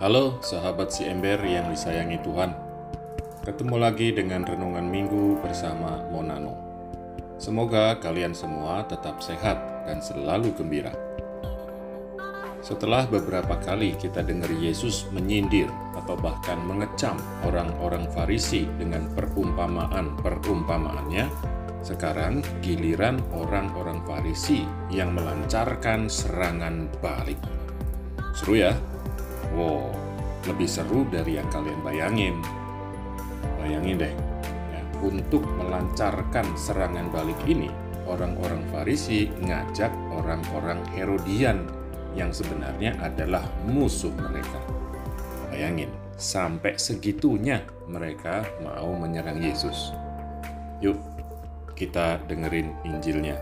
Halo sahabat si ember yang disayangi Tuhan. Ketemu lagi dengan Renungan Minggu bersama Monano. Semoga kalian semua tetap sehat dan selalu gembira. Setelah beberapa kali kita dengar Yesus menyindir atau bahkan mengecam orang-orang Farisi dengan perumpamaan-perumpamaannya, sekarang giliran orang-orang Farisi yang melancarkan serangan balik. Seru ya? Wow, lebih seru dari yang kalian bayangin. Bayangin deh, ya, untuk melancarkan serangan balik ini, orang-orang Farisi ngajak orang-orang Herodian yang sebenarnya adalah musuh mereka. Bayangin, sampai segitunya mereka mau menyerang Yesus. Yuk, kita dengerin Injilnya.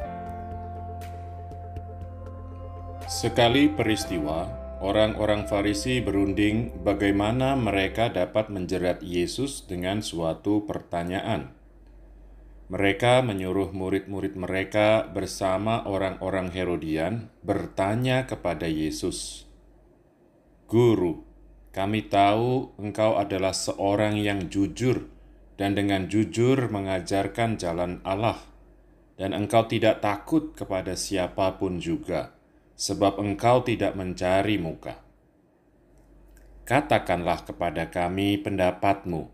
Sekali peristiwa, orang-orang Farisi berunding bagaimana mereka dapat menjerat Yesus dengan suatu pertanyaan. Mereka menyuruh murid-murid mereka bersama orang-orang Herodian bertanya kepada Yesus, "Guru, kami tahu engkau adalah seorang yang jujur dan dengan jujur mengajarkan jalan Allah, dan engkau tidak takut kepada siapapun juga, sebab engkau tidak mencari muka. Katakanlah kepada kami pendapatmu,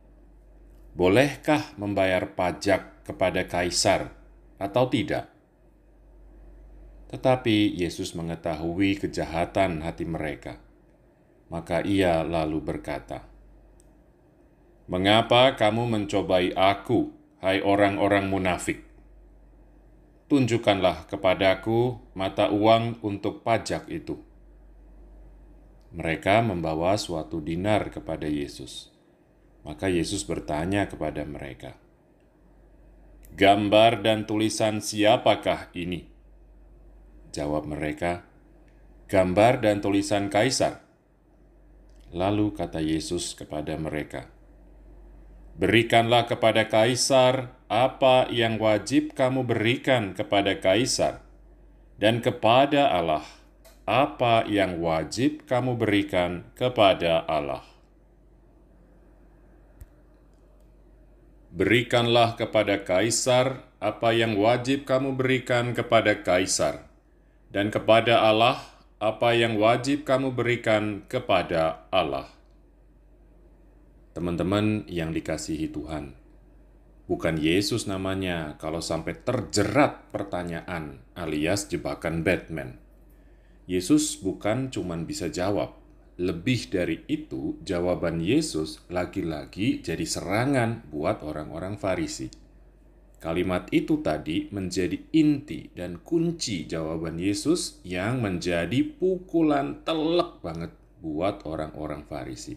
bolehkah membayar pajak kepada kaisar atau tidak?" Tetapi Yesus mengetahui kejahatan hati mereka. Maka ia lalu berkata, "Mengapa kamu mencobai aku, hai orang-orang munafik? Tunjukkanlah kepadaku mata uang untuk pajak itu." Mereka membawa suatu dinar kepada Yesus. Maka Yesus bertanya kepada mereka, "Gambar dan tulisan siapakah ini?" Jawab mereka, "Gambar dan tulisan kaisar." Lalu kata Yesus kepada mereka, "Berikanlah kepada kaisar apa yang wajib kamu berikan kepada kaisar, dan kepada Allah apa yang wajib kamu berikan kepada Allah." Berikanlah kepada kaisar apa yang wajib kamu berikan kepada kaisar, dan kepada Allah apa yang wajib kamu berikan kepada Allah. Teman-teman yang dikasihi Tuhan, bukan Yesus namanya kalau sampai terjerat pertanyaan alias jebakan Batman. Yesus bukan cuman bisa jawab. Lebih dari itu, jawaban Yesus lagi-lagi jadi serangan buat orang-orang Farisi. Kalimat itu tadi menjadi inti dan kunci jawaban Yesus yang menjadi pukulan telak banget buat orang-orang Farisi.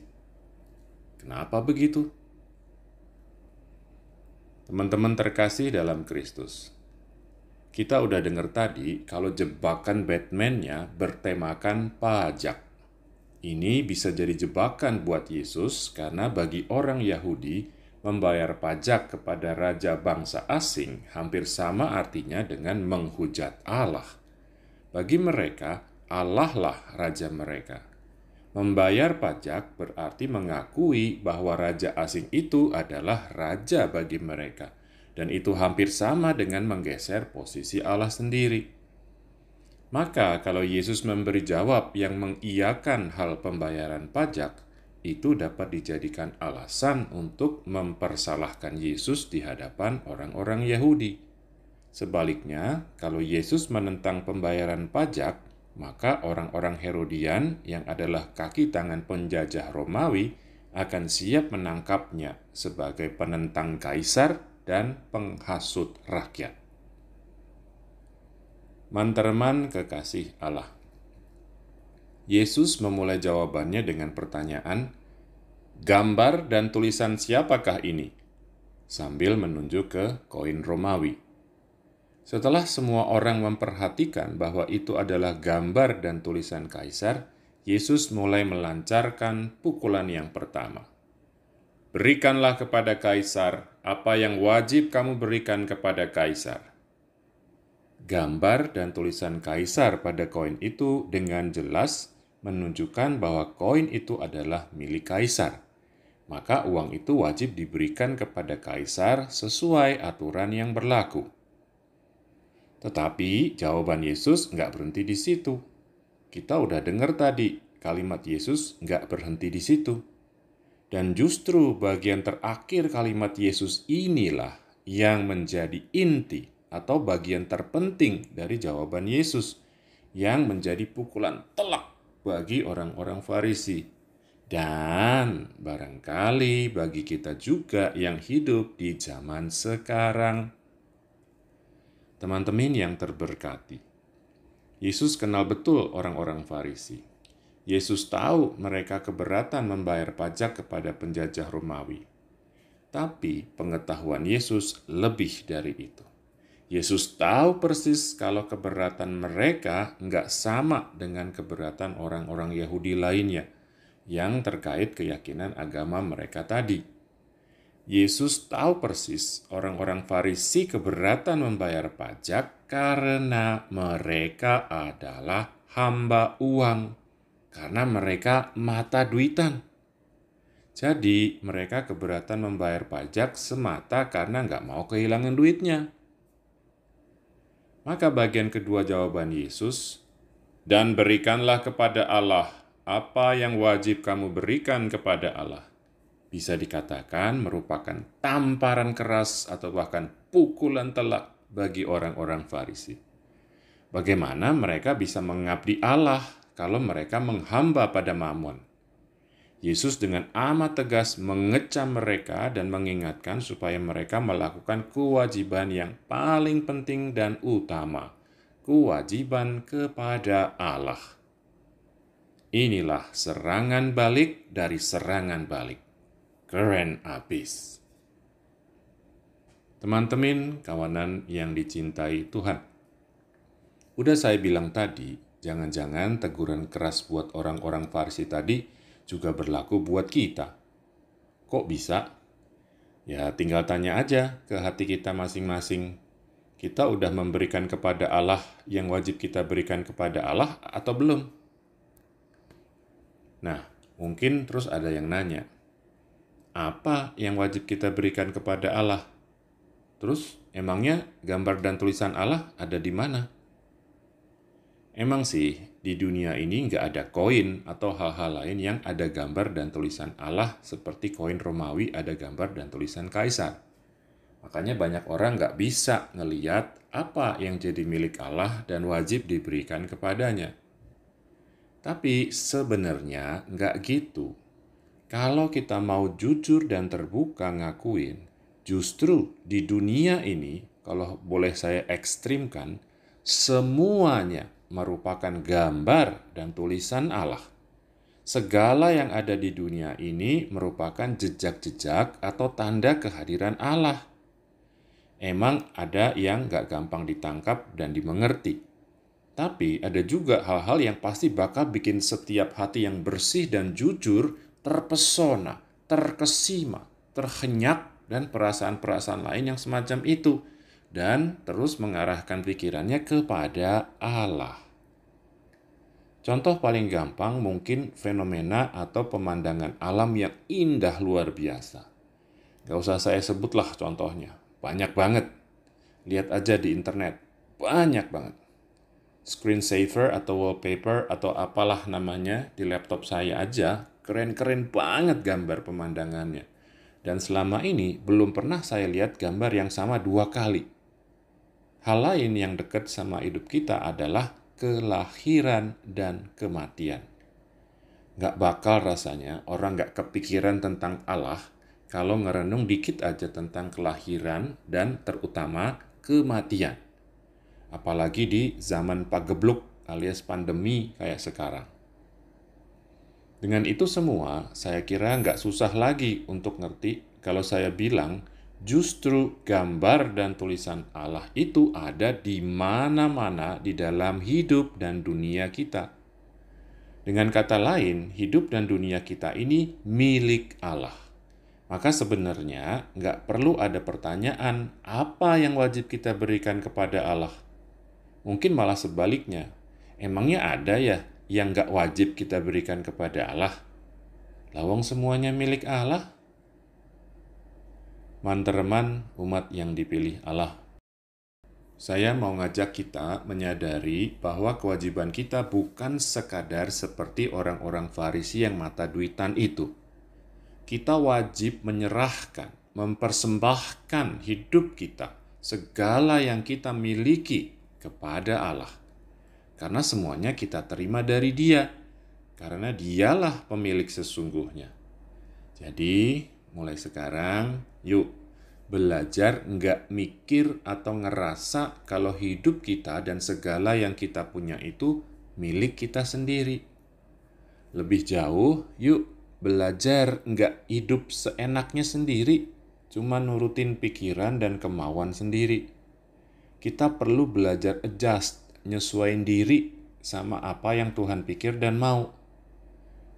Kenapa begitu? Teman-teman terkasih dalam Kristus, kita udah dengar tadi kalau jebakan Batman-nya bertemakan pajak. Ini bisa jadi jebakan buat Yesus karena bagi orang Yahudi, membayar pajak kepada raja bangsa asing hampir sama artinya dengan menghujat Allah. Bagi mereka, Allah lah raja mereka. Membayar pajak berarti mengakui bahwa raja asing itu adalah raja bagi mereka, dan itu hampir sama dengan menggeser posisi Allah sendiri. Maka kalau Yesus memberi jawab yang mengiyakan hal pembayaran pajak, itu dapat dijadikan alasan untuk mempersalahkan Yesus di hadapan orang-orang Yahudi. Sebaliknya, kalau Yesus menentang pembayaran pajak, maka orang-orang Herodian yang adalah kaki tangan penjajah Romawi akan siap menangkapnya sebagai penentang kaisar dan penghasut rakyat. Manterman kekasih Allah, Yesus memulai jawabannya dengan pertanyaan, "Gambar dan tulisan siapakah ini?" sambil menunjuk ke koin Romawi. Setelah semua orang memperhatikan bahwa itu adalah gambar dan tulisan kaisar, Yesus mulai melancarkan pukulan yang pertama. "Berikanlah kepada kaisar apa yang wajib kamu berikan kepada kaisar." Gambar dan tulisan kaisar pada koin itu dengan jelas menunjukkan bahwa koin itu adalah milik kaisar. Maka uang itu wajib diberikan kepada kaisar sesuai aturan yang berlaku. Tetapi jawaban Yesus nggak berhenti di situ. Kita udah dengar tadi, kalimat Yesus nggak berhenti di situ. Dan justru bagian terakhir kalimat Yesus inilah yang menjadi inti atau bagian terpenting dari jawaban Yesus yang menjadi pukulan telak bagi orang-orang Farisi. Dan barangkali bagi kita juga yang hidup di zaman sekarang. Teman-teman yang terberkati, Yesus kenal betul orang-orang Farisi. Yesus tahu mereka keberatan membayar pajak kepada penjajah Romawi. Tapi pengetahuan Yesus lebih dari itu. Yesus tahu persis kalau keberatan mereka nggak sama dengan keberatan orang-orang Yahudi lainnya yang terkait keyakinan agama mereka tadi. Yesus tahu persis orang-orang Farisi keberatan membayar pajak karena mereka adalah hamba uang. Karena mereka mata duitan. Jadi mereka keberatan membayar pajak semata karena nggak mau kehilangan duitnya. Maka bagian kedua jawaban Yesus, dan berikanlah kepada Allah apa yang wajib kamu berikan kepada Allah, bisa dikatakan merupakan tamparan keras atau bahkan pukulan telak bagi orang-orang Farisi. Bagaimana mereka bisa mengabdi Allah kalau mereka menghamba pada Mamon? Yesus dengan amat tegas mengecam mereka dan mengingatkan supaya mereka melakukan kewajiban yang paling penting dan utama, kewajiban kepada Allah. Inilah serangan balik dari serangan balik. Keren abis. Teman-teman, kawanan yang dicintai Tuhan. Udah saya bilang tadi, jangan-jangan teguran keras buat orang-orang Farisi tadi juga berlaku buat kita. Kok bisa? Ya tinggal tanya aja ke hati kita masing-masing. Kita udah memberikan kepada Allah yang wajib kita berikan kepada Allah atau belum? Nah, mungkin terus ada yang nanya, apa yang wajib kita berikan kepada Allah? Terus, emangnya gambar dan tulisan Allah ada di mana? Emang sih, di dunia ini nggak ada koin atau hal-hal lain yang ada gambar dan tulisan Allah seperti koin Romawi ada gambar dan tulisan Kaisar. Makanya banyak orang nggak bisa ngeliat apa yang jadi milik Allah dan wajib diberikan kepadanya. Tapi sebenarnya nggak gitu. Kalau kita mau jujur dan terbuka ngakuin, justru di dunia ini, kalau boleh saya ekstrimkan, semuanya merupakan gambar dan tulisan Allah. Segala yang ada di dunia ini merupakan jejak-jejak atau tanda kehadiran Allah. Emang ada yang gak gampang ditangkap dan dimengerti. Tapi ada juga hal-hal yang pasti bakal bikin setiap hati yang bersih dan jujur terpesona, terkesima, terhenyak, dan perasaan-perasaan lain yang semacam itu. Dan terus mengarahkan pikirannya kepada Allah. Contoh paling gampang mungkin fenomena atau pemandangan alam yang indah luar biasa. Gak usah saya sebutlah contohnya, banyak banget. Lihat aja di internet, banyak banget. Screensaver atau wallpaper atau apalah namanya di laptop saya aja, keren-keren banget gambar pemandangannya. Dan selama ini belum pernah saya lihat gambar yang sama 2 kali. Hal lain yang dekat sama hidup kita adalah kelahiran dan kematian. Gak bakal rasanya orang gak kepikiran tentang Allah kalau ngerenung dikit aja tentang kelahiran dan terutama kematian. Apalagi di zaman pagebluk alias pandemi kayak sekarang. Dengan itu semua, saya kira gak susah lagi untuk ngerti kalau saya bilang justru gambar dan tulisan Allah itu ada di mana-mana di dalam hidup dan dunia kita. Dengan kata lain, hidup dan dunia kita ini milik Allah. Maka sebenarnya nggak perlu ada pertanyaan apa yang wajib kita berikan kepada Allah. Mungkin malah sebaliknya. Emangnya ada ya yang gak wajib kita berikan kepada Allah? Lawang semuanya milik Allah. Mantereman umat yang dipilih Allah. Saya mau ngajak kita menyadari bahwa kewajiban kita bukan sekadar seperti orang-orang Farisi yang mata duitan itu. Kita wajib menyerahkan, mempersembahkan hidup kita, segala yang kita miliki kepada Allah. Karena semuanya kita terima dari Dia, karena Dialah pemilik sesungguhnya. Jadi, mulai sekarang, yuk belajar nggak mikir atau ngerasa kalau hidup kita dan segala yang kita punya itu milik kita sendiri. Lebih jauh, yuk belajar nggak hidup seenaknya sendiri, cuma nurutin pikiran dan kemauan sendiri. Kita perlu belajar adjust, nyesuaiin diri sama apa yang Tuhan pikir dan mau.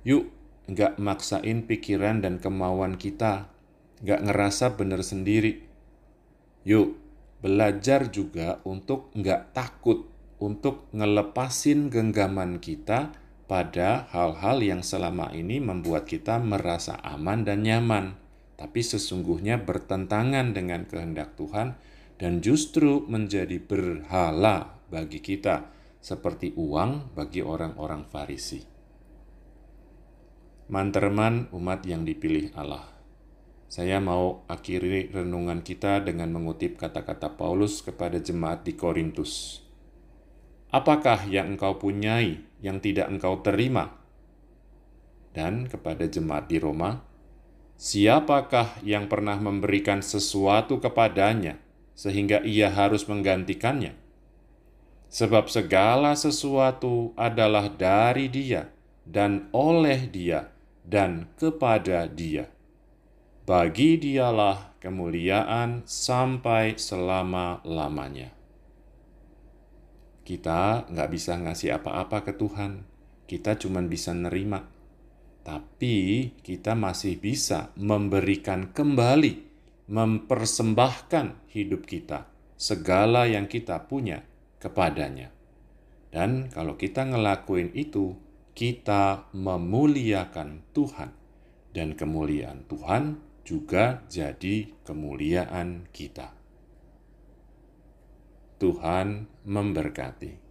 Yuk, nggak maksain pikiran dan kemauan kita, nggak ngerasa benar sendiri. Yuk, belajar juga untuk nggak takut, untuk ngelepasin genggaman kita pada hal-hal yang selama ini membuat kita merasa aman dan nyaman, tapi sesungguhnya bertentangan dengan kehendak Tuhan dan justru menjadi berhala bagi kita, seperti uang bagi orang-orang Farisi. Mantereman umat yang dipilih Allah. Saya mau akhiri renungan kita dengan mengutip kata-kata Paulus kepada jemaat di Korintus. Apakah yang engkau punyai yang tidak engkau terima? Dan kepada jemaat di Roma, siapakah yang pernah memberikan sesuatu kepadanya sehingga ia harus menggantikannya? Sebab segala sesuatu adalah dari Dia dan oleh Dia dan kepada Dia. Bagi Dialah kemuliaan sampai selama-lamanya. Kita nggak bisa ngasih apa-apa ke Tuhan. Kita cuma bisa nerima. Tapi kita masih bisa memberikan kembali, mempersembahkan hidup kita, segala yang kita punya kepadanya. Dan kalau kita ngelakuin itu, kita memuliakan Tuhan. Dan kemuliaan Tuhan juga jadi kemuliaan kita. Tuhan memberkati.